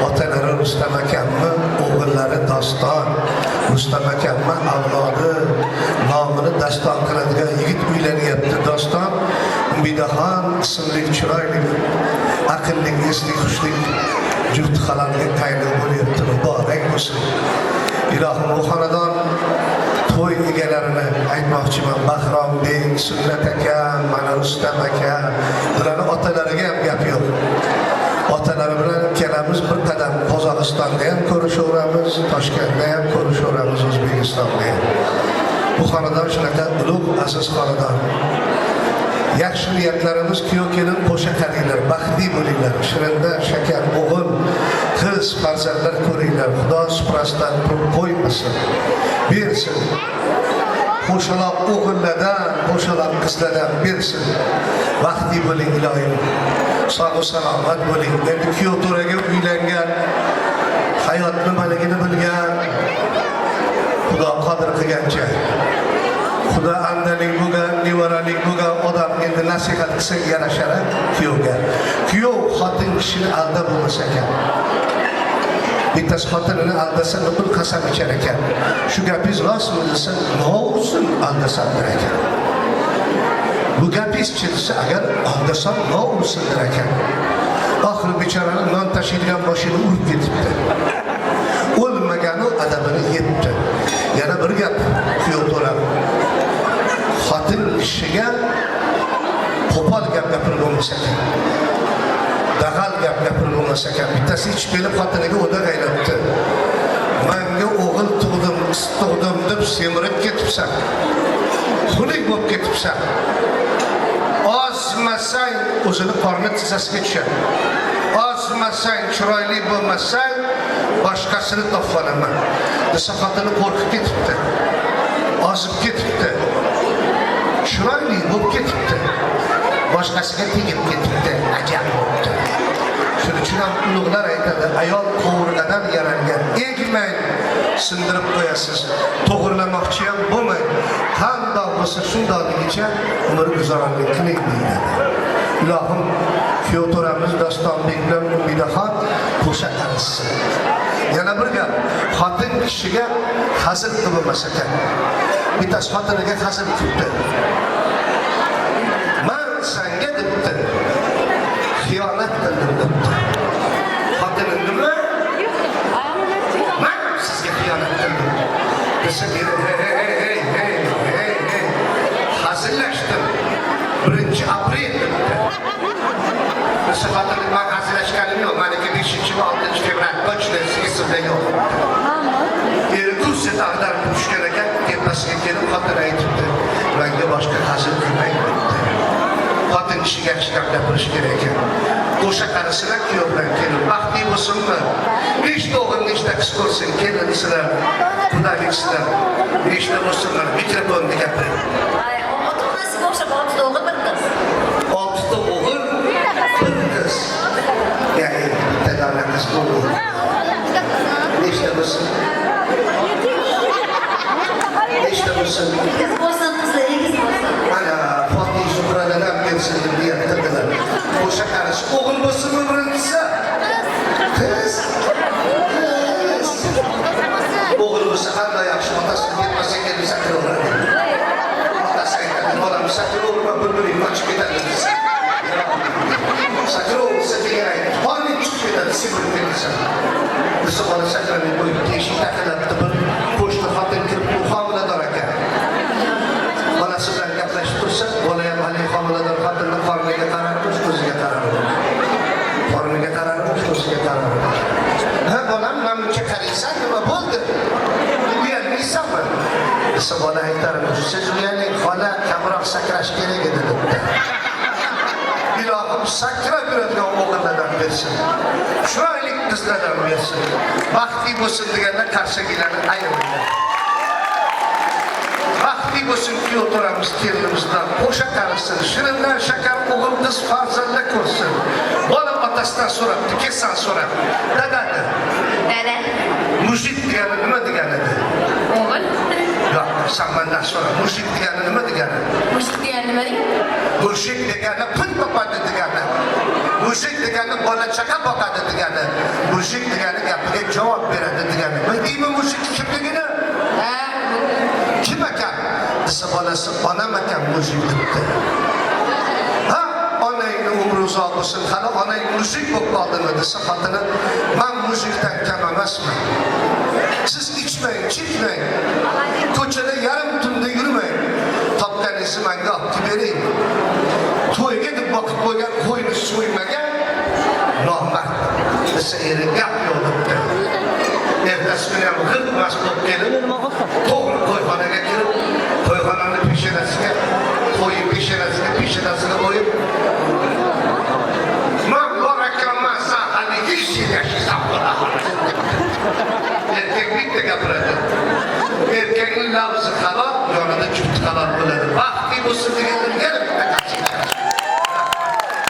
otalari Rustam akamni o'g'illari Doston, Rustam akamni avlodi nomini daston qiladigan yigit uylanyapti. Doston Umidaxon ismli chiroyli, aqlli, esli, xushli juft halolga tayinli bo'lyapti. Muborak bo'lsin. Ilohim bu xonadon to'y egalarini aytmoqchiman. Bahrom Bey, Sunnat akam, mana Rustam aka, bularning otalariga ham gap yo'q. Otalari bilan kelamiz bir qadam Qozog'istonda ham ko'rishaveramiz, Toshkentda ham ko'rishaveramiz, O'zbekistonda ham. Bu xonadon shunaqa ulug' aziz xonadon. Yaxshi niyatlarimiz kuyov kelin qo'sha qaringlar, baxtli bo'linglar. Shirinda shakar o'g'il, qiz farzandlar ko'ringlar. Xudo suprasidan qo'ymasin, bersin. Qo'shaloq o'g'illardan, qo'shaloq qizlardan bersin. Baxtli bo'ling ilohim. Sog' salomat bo'ling. Endi kuyov to'raga uylangan, hayot nimaligini bilgan, Xudo qodir qilgancha. Xudo andalik bo'lgan, nevaralik bo'lgan odam endi nasihat qilsa yarashar kuyovga. Kuyov xotin kishini aldab bo'lmasa ekan. Bittasi xotinini aldasa nuqul qasam ichar ekan. Shu gapingiz rostmi desa, "No'sin aldasam" der ekan. Bu gapingiz chilsa agar aldasam no'sin der ekan. Oxiri bechorani non tashiydigan boshini urib ketibdi. O'lmagani adabini yetdi. Yana bir gap kuyov to'ra. Xotin kishiga qo'pol gap gapirib bo'lmasa ekan. Dag'al gap gapirib bo'lmasa ekan. Bittasi ichib kelib xotiniga o'dak aylabdi. Menga o'g'il tug'dim, qiz tug'dim deb semirib ketibsan. Xunuk bo'lib ketibsan. Ozmasang o'zini qorni tizzasiga tushadi. Ozmasang, chiroyli bo'lmasang, boshqasini topolaman. Desa xotini qo'rqib ketibdi. Ozib ketibdi. Chiroyli bo'lib ketibdi. Boshqasiga tegib ketibdi. Ajab bo'libdi. Shuning uchun ham ulug'lar aytadi, ayol qo'rg'adan yaralgan. Egmang, sindirib qo'yasiz. To'g'rilamoqchi ham bo'lmang. Qandoq bo'lsa shundoqligicha umr guzoronlik qiling deyiladi. Ilohim kuyov to'ramiz Dostonbek bilan Umidaxon qo'sha qarishsin. Yana bir gap, xotin kishiga hazil qilib bo'lmasa ekan. Bittasi xotiniga hazil qilibdi. "Men senga debdi, xiyonat qildim" debdi. Xotini nima? "Men sizga xiyonat qildim" desa, "Hey, hazillashdim. 1-aprel" debdi. Desa, xotini "Men hazillashganim yo'q, meniki 5-6 fevral точно sizda yo'q." Erkusi tag'dan tushgan ekan, tepasiga kelib xotin aytibdi, "Menga boshqa hazil qilmang" debdi. Xotin kishiga yaxshi gap gapirish kerak ekan. Qo'sha qarasizlar kuyov bilan kelin baxtli bo'lsinmi? Nechta o'g'il, nechta qiz ko'rsin, kelinsizlar, qudaliksizlar, nechta bo'lsinlar, mikrofonni gapiring. Ota-onasiga o'xshab 6 o'g'il, 1 qiz. 6 o'g'il, 1 qiz. Ya'ni bitta davlat qiz bo'ldi. Nechta bo'lsin? Nechta bo'lsin? Qiz bo'lsin, qizlar egiz bo'lsin. Mana Fatih Zuhralar ham kelsin deb niyatlardilar. O'sha qarish o'g'il bo'lsinmi birinchisi? Qiz. O'g'il bo'lsa qanday yaxshi, otasi ketmasa kelib sakraveradi. Otasi aytadi, "Bolam sakraverma, bir-biring qochib ketadi" desa. Sakraversa degan aytadi, "Qonun chiqib ketadi, semirib ketasan." Desa, bola sakramay qo'yib, teshik taqilabdi, bir qo'shni xotin kirib, u homilador ekan. Bolasi bilan gaplashib tursa, bola ham haligi homilador xotinni qorniga qararmish, ko'ziga qararmish. Qorniga qararmish, ko'ziga qararmish. "Ha, bolam, men buncha qaraysan, nima bo'ldi? Uyalmaysanmi?" desa, bola aytarmish, "Siz uyaling, xola, kamroq sakrash kerak edi" debdi. Ilohim sakrab yuradigan o'g'illardan bersin. Chiroyli qizlardan bersin. Baxtli bo'lsin deganda qarshigilarni ayirmaydi. Baxtli bo'lsin kuyov to'ramiz kelinimizdan qo'sha qarishsin. Shirindan shakar o'g'il qiz farzandlar ko'rsin. Bola otasidan so'rabdi, kelsan so'rab. Dadadi. Dada. Mushrik degani nima degani edi? O'g'il. Yo'q, sen mendan so'ra. Mushrik degani nima degani? Mushrik degani nima degani? Mushrik degani pul topadi degani. mushuk degani bola chaqa boqadi degani. Mushuk degani gapiga javob beradi degani. Bildingmi mushuk kimligini? Ha, Kim ekan? Desa bolasi onam ekan mushuk debdi. Ha, onangni umri uzoq bo'lsin. Hali onang mushuk bo'lib qoldimi desa xotini, men mushukdan kam emasman. Siz ichmang, chekmang. Ko'chada yarim tunda yurmang. Topganingizni menga olib bering. To'yga deb boqib qo'ygan qo'yni so'ymagan nomard. Desa eri gap yo'q debdi. Ertasi kuni ham g'ilmas bo'lib kelib, to'g'ri qo'yxonaga kirib, qo'yxonani peshonasiga qo'yib, peshonasiga qo'yib,